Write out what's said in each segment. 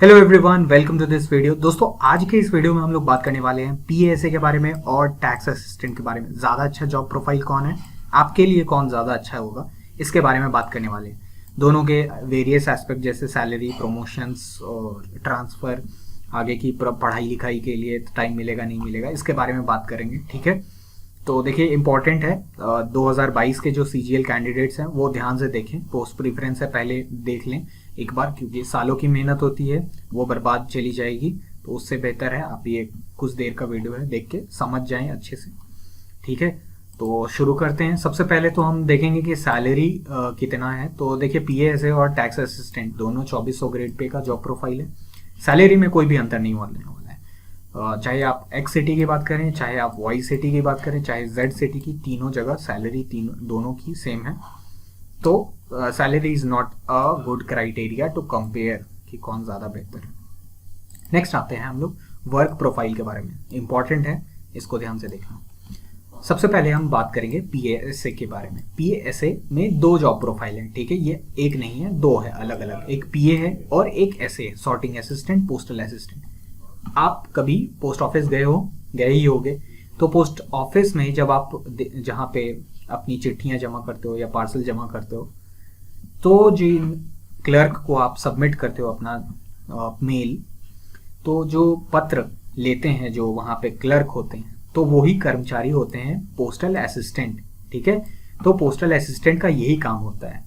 Hello everyone, welcome to this video. दोस्तों, आज के इस वीडियो में हम लोग बात करने वाले हैं पीएएसए के बारे में और टैक्स असिस्टेंट के बारे में। ज़्यादा अच्छा जॉब प्रोफाइल कौन है, आपके लिए कौन ज़्यादा अच्छा होगा, इसके बारे में बात करने वाले हैं। दोनों के वेरियस एस्पेक्ट जैसे सैलरी, प्रमोशंस और ट्रांसफ़र, आगे की पढ़ाई लिखाई के लिए टाइम मिलेगा नहीं मिलेगा, इसके बारे में बात करेंगे। ठीक है, तो देखिए इम्पॉर्टेंट है 2022 के जो सीजीएल कैंडिडेट्स हैं वो ध्यान से देखें। पोस्ट प्रीफरेंस है, पहले देख लें एक बार, क्योंकि सालों की मेहनत होती है वो बर्बाद चली जाएगी। तो उससे बेहतर है आप ये कुछ देर का वीडियो है देख के समझ जाएं अच्छे से। ठीक है, तो शुरू करते हैं। सबसे पहले तो हम देखेंगे कि सैलरी कितना है। तो देखिए पीएएसए और टैक्स असिस्टेंट दोनों 2400 ग्रेड पे का जॉब प्रोफाइल है। सैलरी में कोई भी अंतर नहीं होने वाला है। चाहे आप एक्स सिटी की बात करें, चाहे आप वाई सिटी की बात करें, चाहे जेड सिटी की, तीनों जगह सैलरी दोनों की सेम है। तो salary is not a good criteria to compare कि कौन ज़्यादा बेहतर है। नेक्स्ट आते हैं हम लोग वर्क प्रोफाइल के बारे में। इंपॉर्टेंट है, इसको ध्यान से देखना। सबसे पहले हम बात करेंगे पीएएसए के बारे में। पीएएसए में दो जॉब प्रोफाइल है। ठीक है, ये एक नहीं है, दो है अलग अलग। एक पीए है और एक एसए है, सॉर्टिंग असिस्टेंट, पोस्टल असिस्टेंट। आप कभी पोस्ट ऑफिस गए ही होगे। तो पोस्ट ऑफिस में जब आप जहाँ पे अपनी चिट्ठियाँ जमा करते हो या पार्सल जमा करते हो, तो जिन क्लर्क को आप सबमिट करते हो अपना मेल, तो जो पत्र लेते हैं जो वहाँ पे क्लर्क होते हैं, तो वही कर्मचारी होते हैं पोस्टल असिस्टेंट। ठीक है, तो पोस्टल असिस्टेंट का यही काम होता है,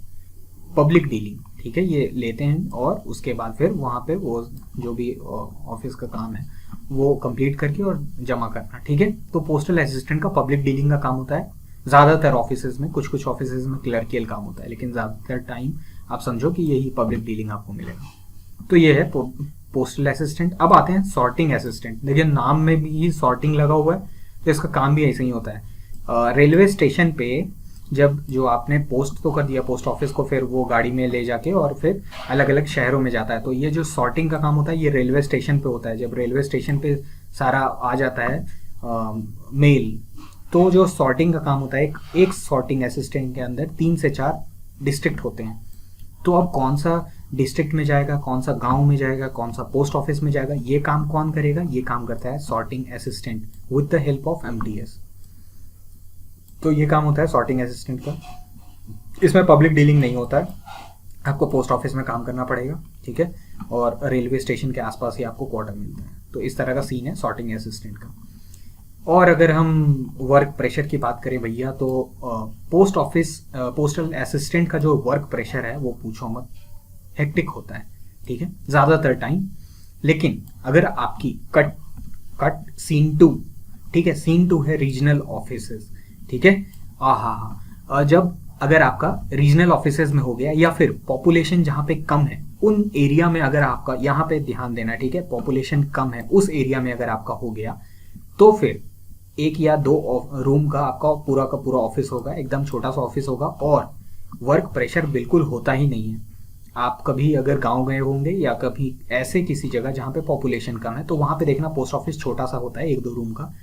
पब्लिक डीलिंग। ठीक है, ये लेते हैं और उसके बाद फिर वहाँ पे वो जो भी ऑफिस का काम है वो कंप्लीट करके और जमा करना। ठीक है, तो पोस्टल असिस्टेंट का पब्लिक डीलिंग का काम होता है। ज़्यादातर ऑफिसेज में, कुछ कुछ ऑफिसेज में क्लर्कियल काम होता है, लेकिन ज़्यादातर टाइम आप समझो कि यही पब्लिक डीलिंग आपको मिलेगा। तो ये है पोस्टल असिस्टेंट। अब आते हैं सॉर्टिंग असिस्टेंट। देखिए नाम में भी सॉर्टिंग लगा हुआ है, तो इसका काम भी ऐसे ही होता है। रेलवे स्टेशन पे जब जो आपने पोस्ट तो कर दिया पोस्ट ऑफिस को, फिर वो गाड़ी में ले जाके और फिर अलग अलग शहरों में जाता है। तो ये जो सॉर्टिंग का काम होता है ये रेलवे स्टेशन पे होता है। जब रेलवे स्टेशन पे सारा आ जाता है मेल, तो जो सॉर्टिंग का काम होता है, एक सॉर्टिंग असिस्टेंट के अंदर 3 से 4 डिस्ट्रिक्ट होते हैं। तो अब कौन सा डिस्ट्रिक्ट में जाएगा, कौन सा गांव में जाएगा, कौन सा पोस्ट ऑफिस में जाएगा, ये काम कौन करेगा? ये काम करता है sorting assistant with the help of MTS. तो ये काम होता है सॉर्टिंग असिस्टेंट का। इसमें पब्लिक डीलिंग नहीं होता है, आपको पोस्ट ऑफिस में काम करना पड़ेगा। ठीक है, और रेलवे स्टेशन के आसपास ही आपको क्वार्टर मिलता है। तो इस तरह का सीन है सॉर्टिंग असिस्टेंट का। और अगर हम वर्क प्रेशर की बात करें भैया, तो पोस्टल असिस्टेंट का जो वर्क प्रेशर है वो पूछो मत, हेक्टिक होता है। ठीक है, ज़्यादातर टाइम। लेकिन अगर आपकी कट सीन 2, ठीक है, सीन 2 है रीजनल ऑफिसेज। ठीक है, जब अगर आपका रीजनल ऑफिसेज में हो गया या फिर पॉपुलेशन जहाँ पे कम है उन एरिया में, अगर आपका, यहाँ पे ध्यान देना, ठीक है, पॉपुलेशन कम है उस एरिया में अगर आपका हो गया, तो फिर 1 या 2 रूम का आपका पूरा का पूरा ऑफिस होगा, एकदम छोटा सा ऑफिस होगा और वर्क प्रेशर बिल्कुल होता ही नहीं है। आप कभी अगर गांव गए होंगे या कभी ऐसे किसी जगह जहाँ पे पॉपुलेशन कम है, तो वहाँ पे देखना पोस्ट ऑफिस छोटा सा होता है, 1-2 रूम का।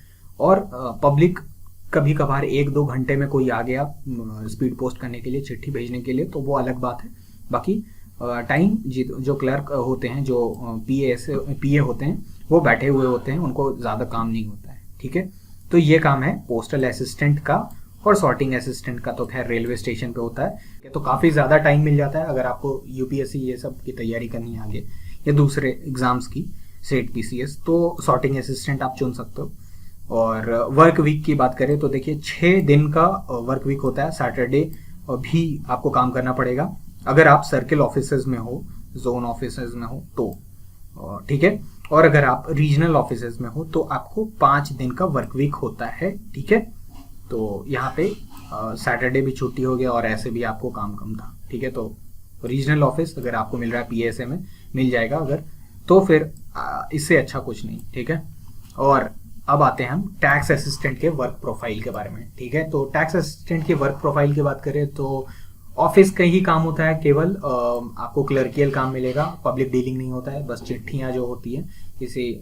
और पब्लिक कभी कभार 1-2 घंटे में कोई आ गया स्पीड पोस्ट करने के लिए, चिट्ठी भेजने के लिए, तो वो अलग बात है। बाकी टाइम जो क्लर्क होते हैं, जो पीए होते हैं, वो बैठे हुए होते हैं, उनको ज़्यादा काम नहीं होता है। ठीक है, तो ये काम है पोस्टल असिस्टेंट का। और सॉर्टिंग असिस्टेंट का तो खैर रेलवे स्टेशन पे होता है, तो काफ़ी ज़्यादा टाइम मिल जाता है अगर आपको यूपीएससी ये सब की तैयारी करनी है आगे, या दूसरे एग्जाम्स की, सेट पीसीएस, तो सॉर्टिंग असिस्टेंट आप चुन सकते हो। और वर्क वीक की बात करें तो देखिए 6 दिन का वर्क वीक होता है। सैटरडे भी आपको काम करना पड़ेगा अगर आप सर्किल ऑफिसेज में हो, जोन ऑफिसेज में हो तो। ठीक है, और अगर आप रीजनल ऑफिसेज में हो तो आपको 5 दिन का वर्क वीक होता है। ठीक है, तो यहाँ पे सैटरडे भी छुट्टी हो गया और ऐसे भी आपको काम कम था। ठीक है, तो रीजनल ऑफिस अगर आपको मिल रहा है पीएसए में, मिल जाएगा अगर, तो फिर इससे अच्छा कुछ नहीं। ठीक है, और अब आते हैं हम टैक्स असिस्टेंट के वर्क प्रोफाइल के बारे में। ठीक है, तो टैक्स असिस्टेंट के वर्क प्रोफाइल की बात करें तो ऑफिस का ही काम होता है, केवल आपको क्लर्कियल काम मिलेगा, पब्लिक डीलिंग नहीं होता है। बस चिट्ठियाँ जो होती हैं किसी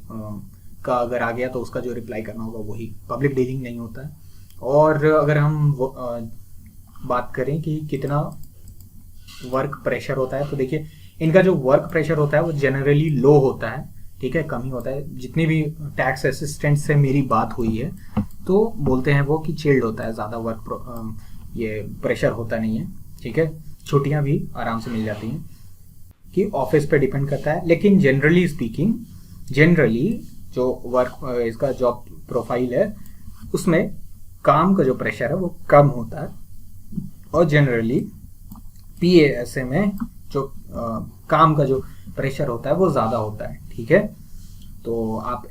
का अगर आ गया तो उसका जो रिप्लाई करना होगा वही, पब्लिक डीलिंग नहीं होता है। और अगर हम बात करें कि कितना वर्क प्रेशर होता है, तो देखिए इनका जो वर्क प्रेशर होता है वो जनरली लो होता है, ठीक है, कम ही होता है। जितनी भी टैक्स असिस्टेंट से मेरी बात हुई है तो बोलते हैं वो कि चिल्ड होता है, ज़्यादा वर्क ये प्रेशर होता नहीं है, ठीक है। छुट्टियां भी आराम से मिल जाती हैं, कि ऑफिस पे डिपेंड करता है। लेकिन जनरली स्पीकिंग, जनरली जो वर्क इसका जॉब प्रोफाइल है उसमें काम का जो प्रेशर है वो कम होता है, और जनरली पीएएसए में जो काम का जो प्रेशर होता है वो ज़्यादा होता है, ठीक है। तो आप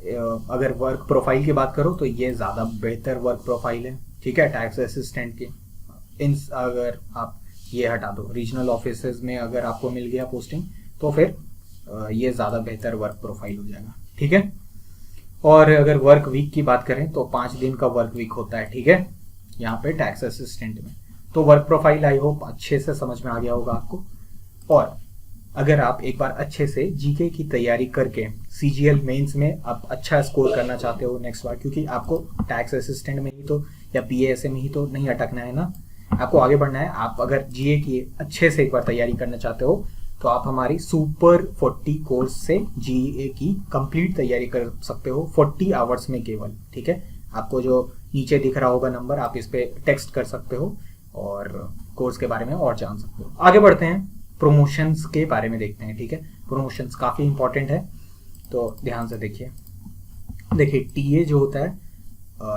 अगर वर्क प्रोफाइल की बात करो तो ये ज़्यादा बेहतर वर्क प्रोफाइल है, ठीक है, टैक्स असिस्टेंट की। अगर आप ये हटा दो, रीजनल ऑफिसेज में अगर आपको मिल गया पोस्टिंग तो फिर ये ज़्यादा बेहतर वर्क प्रोफाइल हो जाएगा, ठीक है। और अगर वर्क वीक की बात करें तो 5 दिन का वर्क वीक होता है, ठीक है, यहाँ पे टैक्स असिस्टेंट में। तो वर्क प्रोफाइल आई होप अच्छे से समझ में आ गया होगा आपको। और अगर आप एक बार अच्छे से जीके की तैयारी करके सीजीएल मेंस में आप अच्छा स्कोर करना चाहते हो नेक्स्ट बार, क्योंकि आपको टैक्स असिस्टेंट में ही तो या पीएएसए में ही तो नहीं अटकना है ना, आपको आगे बढ़ना है। आप अगर जीए की अच्छे से एक बार तैयारी करना चाहते हो तो आप हमारी सुपर 40 कोर्स से जीए की कंप्लीट तैयारी कर सकते हो 40 आवर्स में केवल, ठीक है। आपको जो नीचे दिख रहा होगा नंबर, आप इस पे टेक्स्ट कर सकते हो और कोर्स के बारे में और जान सकते हो। आगे बढ़ते हैं, प्रमोशंस के बारे में देखते हैं, ठीक है। प्रमोशंस काफ़ी इंपॉर्टेंट है, तो ध्यान से देखिए। देखिए टीए जो होता है,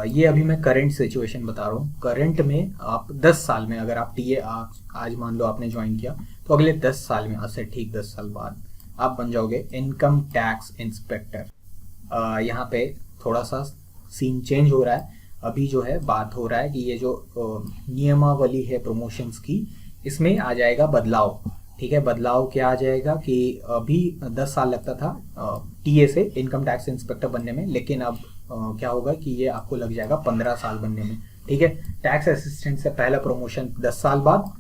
ये अभी मैं करंट सिचुएशन बता रहा हूँ। करंट में आप 10 साल में अगर आप टीए आज मान लो आपने ज्वाइन किया तो अगले 10 साल में, आज से ठीक 10 साल बाद आप बन जाओगे इनकम टैक्स इंस्पेक्टर। यहाँ पे थोड़ा सा सीन चेंज हो रहा है। अभी जो है बात हो रहा है कि ये जो नियमावली है प्रमोशंस की, इसमें आ जाएगा बदलाव, ठीक है। बदलाव क्या आ जाएगा कि अभी 10 साल लगता था टीए से इनकम टैक्स इंस्पेक्टर बनने में, लेकिन अब क्या होगा कि ये आपको लग जाएगा 15 साल बनने में, ठीक है। टैक्स असिस्टेंट से पहला प्रमोशन 10 साल बाद,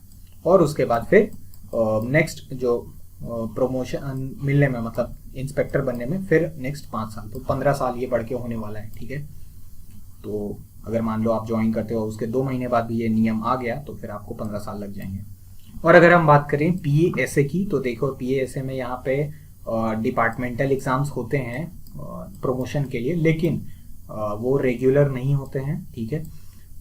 और उसके बाद फिर नेक्स्ट जो प्रमोशन मिलने में, मतलब इंस्पेक्टर बनने में फिर नेक्स्ट 5 साल, तो 15 साल ये बढ़ के होने वाला है, ठीक है। तो अगर मान लो आप ज्वाइन करते हो उसके 2 महीने बाद भी ये नियम आ गया तो फिर आपको 15 साल लग जाएंगे। और अगर हम बात करें पीएएसए की, तो देखो पीएएसए में यहाँ पे डिपार्टमेंटल एग्जाम्स होते हैं प्रमोशन के लिए, लेकिन वो रेगुलर नहीं होते हैं, ठीक है।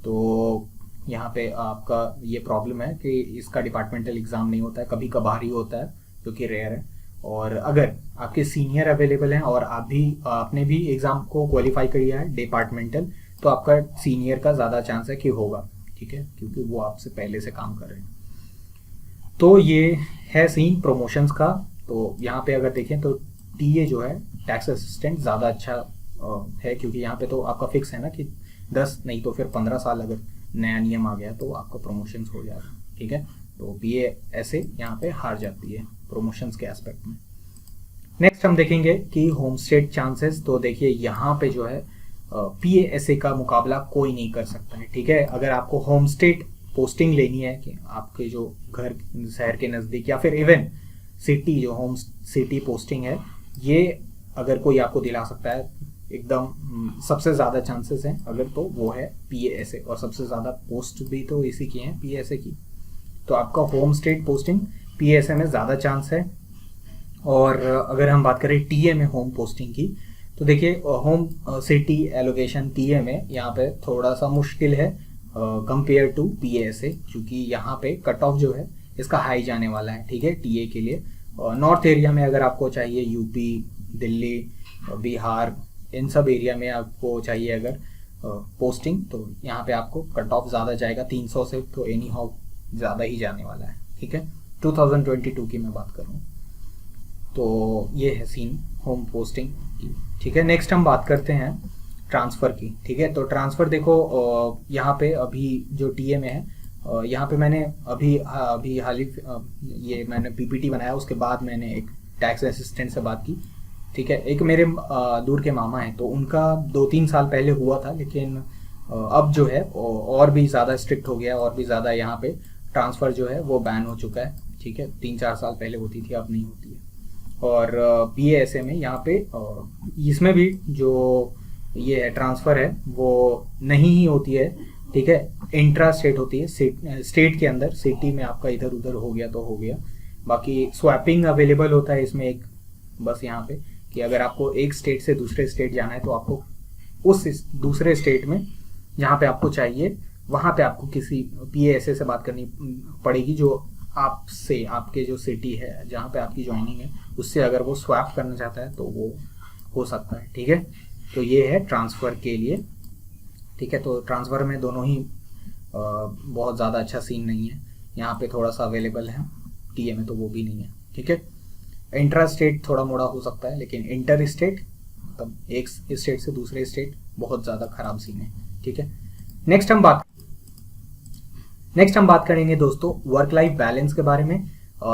तो यहाँ पे आपका ये प्रॉब्लम है कि इसका डिपार्टमेंटल एग्जाम नहीं होता है, कभी कभार ही होता है, जो कि रेयर है। और अगर आपके सीनियर अवेलेबल हैं और आपने भी एग्जाम को क्वालिफाई किया है डिपार्टमेंटल, तो आपका सीनियर का ज़्यादा चांस है कि होगा, ठीक है, क्योंकि वो आपसे पहले से काम कर रहे हैं। तो ये है सीन प्रमोशंस का। तो यहाँ पे अगर देखें तो टीए जो है टैक्स असिस्टेंट ज़्यादा अच्छा है, क्योंकि यहाँ पे तो आपका फिक्स है ना कि 10 नहीं तो फिर 15 साल अगर नया नियम आ गया तो आपका प्रमोशंस हो जाएगा, ठीक है। तो पीएएसए यहाँ पे हार जाती है प्रमोशंस के एस्पेक्ट में। नेक्स्ट हम देखेंगे कि होम स्टेट चांसेस। तो देखिए यहाँ पे जो है पीएएसए का मुकाबला कोई नहीं कर सकता है, ठीक है। अगर आपको होम स्टेट पोस्टिंग लेनी है कि आपके जो घर शहर के नज़दीक या फिर इवन सिटी, जो होम सिटी पोस्टिंग है, ये अगर कोई आपको दिला सकता है एकदम सबसे ज़्यादा चांसेस हैं अगर, तो वो है पीएएसए, और सबसे ज़्यादा पोस्ट भी तो इसी की हैं पीएएसए की। तो आपका होम स्टेट पोस्टिंग पीएएसए में ज़्यादा चांस है। और अगर हम बात करें टीए में होम पोस्टिंग की, तो देखिए होम सिटी एलोकेशन टीए में यहाँ पे थोड़ा सा मुश्किल है कंपेयर टू पीएएसए, क्योंकि यहाँ पे कट ऑफ जो है इसका हाई जाने वाला है, ठीक है, टीए के लिए। नॉर्थ एरिया में अगर आपको चाहिए, यूपी, दिल्ली, बिहार, इन सब एरिया में आपको चाहिए अगर पोस्टिंग, तो यहाँ पे आपको कट ऑफ ज़्यादा जाएगा 300 से, तो एनी हाउ ज़्यादा ही जाने वाला है, ठीक है। 2022 की मैं बात करूँ तो ये है सीन होम पोस्टिंग की, ठीक है। नेक्स्ट हम बात करते हैं ट्रांसफ़र की, ठीक है। तो ट्रांसफ़र देखो यहाँ पे अभी जो टीए में है, यहाँ पे मैंने अभी हाल ही ये मैंने पीपीटी बनाया, उसके बाद मैंने एक टैक्स असिस्टेंट से बात की, ठीक है। एक मेरे दूर के मामा हैं, तो उनका 2-3 साल पहले हुआ था, लेकिन अब जो है और भी ज़्यादा स्ट्रिक्ट हो गया, और भी ज़्यादा यहाँ पे ट्रांसफ़र जो है वो बैन हो चुका है, ठीक है। 3-4 साल पहले होती थी, अब नहीं होती है। और पीएएसए में यहाँ पे इसमें भी जो ये है ट्रांसफ़र है वो नहीं ही होती है, ठीक है, इंट्रा स्टेट होती है। स्टेट के अंदर, सिटी में आपका इधर उधर हो गया तो हो गया, बाकी स्वैपिंग अवेलेबल होता है इसमें एक, बस यहाँ पे कि अगर आपको एक स्टेट से दूसरे स्टेट जाना है तो आपको उस दूसरे स्टेट में जहाँ पे आपको चाहिए वहाँ पे आपको किसी PASA से बात करनी पड़ेगी, जो आपसे आपके जो सिटी है जहाँ पे आपकी ज्वाइनिंग है उससे अगर वो स्वैप करना चाहता है तो वो हो सकता है। ठीक है, तो ये है ट्रांसफ़र के लिए। ठीक है, तो ट्रांसफ़र में दोनों ही बहुत ज़्यादा अच्छा सीन नहीं है, यहाँ पे थोड़ा सा अवेलेबल है, टीए में तो वो भी नहीं है। ठीक है, इंट्रा स्टेट थोड़ा मोड़ा हो सकता है, लेकिन इंटर स्टेट मतलब एक स्टेट से दूसरे स्टेट बहुत ज़्यादा खराब सीन है। ठीक है, नेक्स्ट हम बात करेंगे दोस्तों वर्क लाइफ बैलेंस के बारे में।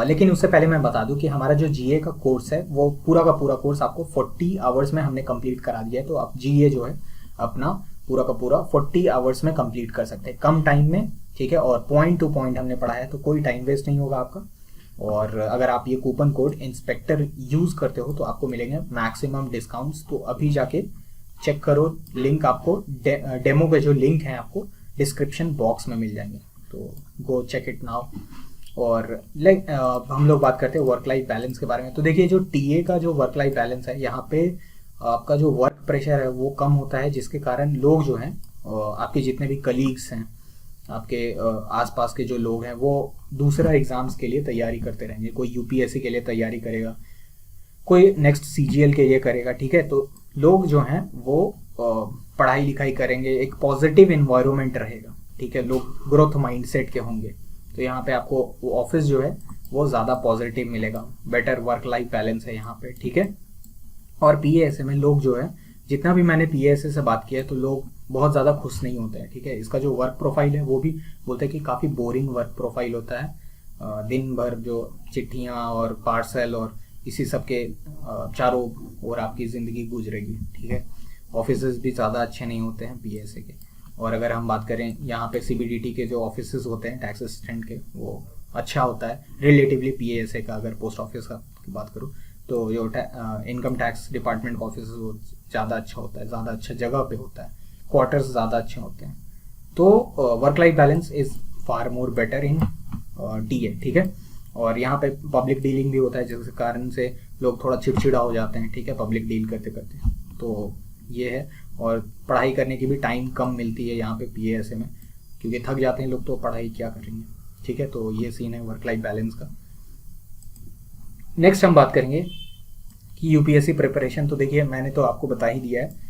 लेकिन उससे पहले मैं बता दूं कि हमारा जो जीए का कोर्स है वो पूरा का पूरा कोर्स आपको 40 आवर्स में हमने कंप्लीट करा दिया है। तो आप जीए जो है अपना पूरा का पूरा 40 आवर्स में कंप्लीट कर सकते हैं, कम टाइम में। ठीक है, और पॉइंट टू पॉइंट हमने पढ़ाया है, तो कोई टाइम वेस्ट नहीं होगा आपका। और अगर आप ये कूपन कोड इंस्पेक्टर यूज करते हो तो आपको मिलेंगे मैक्सिमम डिस्काउंट्स। तो अभी जाके चेक करो, लिंक आपको डेमो के जो लिंक है आपको डिस्क्रिप्शन बॉक्स में मिल जाएंगे, तो गो चेक इट नाउ। और हम लोग बात करते हैं वर्क लाइफ बैलेंस के बारे में। तो देखिए जो टीए का जो वर्क लाइफ बैलेंस है, यहाँ पे आपका जो वर्क प्रेशर है वो कम होता है, जिसके कारण लोग जो हैं आपके जितने भी कलीग्स हैं, आपके आसपास के जो लोग हैं वो दूसरा एग्जाम्स के लिए तैयारी करते रहेंगे। कोई यूपीएससी के लिए तैयारी करेगा, कोई नेक्स्ट सीजीएल के लिए करेगा। ठीक है, तो लोग जो हैं वो पढ़ाई लिखाई करेंगे, एक पॉजिटिव इन्वायरमेंट रहेगा। ठीक है, लोग ग्रोथ माइंडसेट के होंगे, तो यहाँ पे आपको ऑफिस जो है वो ज़्यादा पॉजिटिव मिलेगा, बेटर वर्क लाइफ बैलेंस है यहाँ पे। ठीक है, और पीएएसए में लोग जो है, जितना भी मैंने पीएएसए से बात किया है, तो लोग बहुत ज़्यादा खुश नहीं होते हैं। ठीक है, इसका जो वर्क प्रोफाइल है वो भी बोलते हैं कि काफ़ी बोरिंग वर्क प्रोफाइल होता है। दिन भर जो चिट्ठियाँ और पार्सल और इसी सब के चारों ओर आपकी ज़िंदगी गुजरेगी। ठीक है, ऑफिसेज भी ज़्यादा अच्छे नहीं होते हैं पीएएसए के। और अगर हम बात करें यहाँ पे सीबीडीटी के जो ऑफिसेज होते हैं टैक्स असिस्टेंट के, वो अच्छा होता है रिलेटिवली पीएएसए का। अगर पोस्ट ऑफिस की बात करूँ तो जो इनकम टैक्स डिपार्टमेंट का ऑफिस वो ज़्यादा अच्छा होता है, ज़्यादा अच्छा जगह पे होता है, क्वार्टर्स ज़्यादा अच्छे होते हैं। तो work life balance is far more better in TA. ठीक है, और यहाँ पे पब्लिक डीलिंग भी होता है, जिसके कारण से लोग थोड़ा चिड़चिड़ा हो जाते हैं। ठीक है, पब्लिक डील करते करते, तो ये है। और पढ़ाई करने की भी टाइम कम मिलती है यहाँ पे पीएएसए में, क्योंकि थक जाते हैं लोग, तो पढ़ाई क्या करेंगे। ठीक है, तो ये सीन है वर्क लाइफ बैलेंस का। नेक्स्ट हम बात करेंगे कि यूपीएससी प्रिपरेशन। तो देखिए मैंने तो आपको बता ही दिया है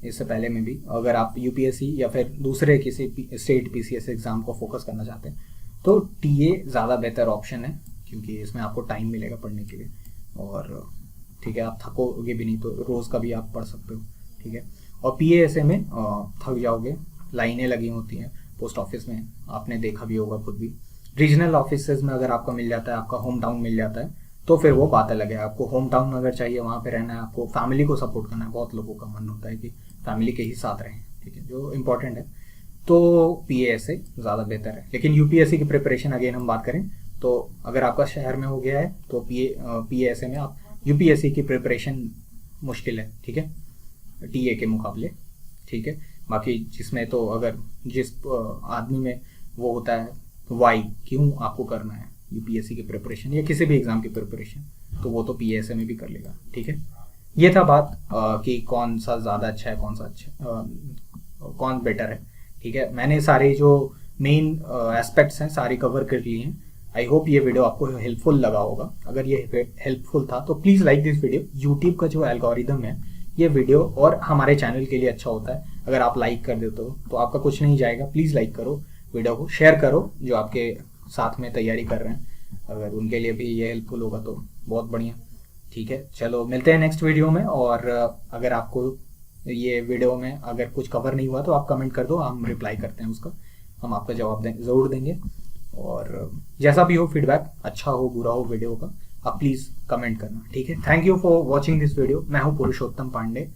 इससे पहले में भी, अगर आप यूपीएससी या फिर दूसरे किसी स्टेट पीसीएस एग्जाम को फोकस करना चाहते हैं तो टीए ज़्यादा बेहतर ऑप्शन है, क्योंकि इसमें आपको टाइम मिलेगा पढ़ने के लिए। और ठीक है, आप थकोगे भी नहीं, तो रोज़ का भी आप पढ़ सकते हो। ठीक है, और पीएएसए में थक जाओगे, लाइनें लगी होती हैं पोस्ट ऑफिस में, आपने देखा भी होगा खुद भी। रीजनल ऑफिसेज में अगर आपका मिल जाता है, आपका होम टाउन मिल जाता है, तो फिर वो बात अलग है। आपको होम टाउन अगर चाहिए, वहाँ पे रहना है, आपको फैमिली को सपोर्ट करना है, बहुत लोगों का मन होता है कि फैमिली के ही साथ रहें। ठीक है, जो इंपॉर्टेंट है, तो पीएएसए ज़्यादा बेहतर है। लेकिन यूपीएससी की प्रिपरेशन अगेन हम बात करें तो अगर आपका शहर में हो गया है तो पीएएसए में आप यूपीएससी की प्रिपरेशन मुश्किल है। ठीक है, टीए के मुकाबले। ठीक है, बाकी जिसमें तो अगर जिस आदमी में वो होता है वाई, क्यों आपको करना है यूपीएससी की प्रिपरेशन या किसी भी एग्ज़ाम की प्रिपरेशन, तो वो तो पीएएसए में भी कर लेगा। ठीक है, ये था बात कि कौन सा ज़्यादा अच्छा है, कौन सा कौन बेटर है। ठीक है, मैंने सारे जो मेन एस्पेक्ट्स हैं सारे कवर कर लिए हैं। आई होप ये वीडियो आपको हेल्पफुल लगा होगा। अगर ये हेल्पफुल था तो please like this video. YouTube का जो एल्गोरिदम है, ये वीडियो और हमारे चैनल के लिए अच्छा होता है। अगर आप लाइक कर देते हो तो आपका कुछ नहीं जाएगा। प्लीज़ लाइक करो, वीडियो को शेयर करो जो आपके साथ में तैयारी कर रहे हैं, अगर उनके लिए भी ये हेल्पफुल होगा तो बहुत बढ़िया। ठीक है, चलो मिलते हैं नेक्स्ट वीडियो में। और अगर आपको ये वीडियो में अगर कुछ कवर नहीं हुआ तो आप कमेंट कर दो, हम रिप्लाई करते हैं उसका, हम आपका जवाब ज़रूर देंगे। और जैसा भी हो फीडबैक, अच्छा हो बुरा हो वीडियो का, आप प्लीज़ कमेंट करना। ठीक है, thank you for watching this video. मैं हूँ पुरुषोत्तम पांडे।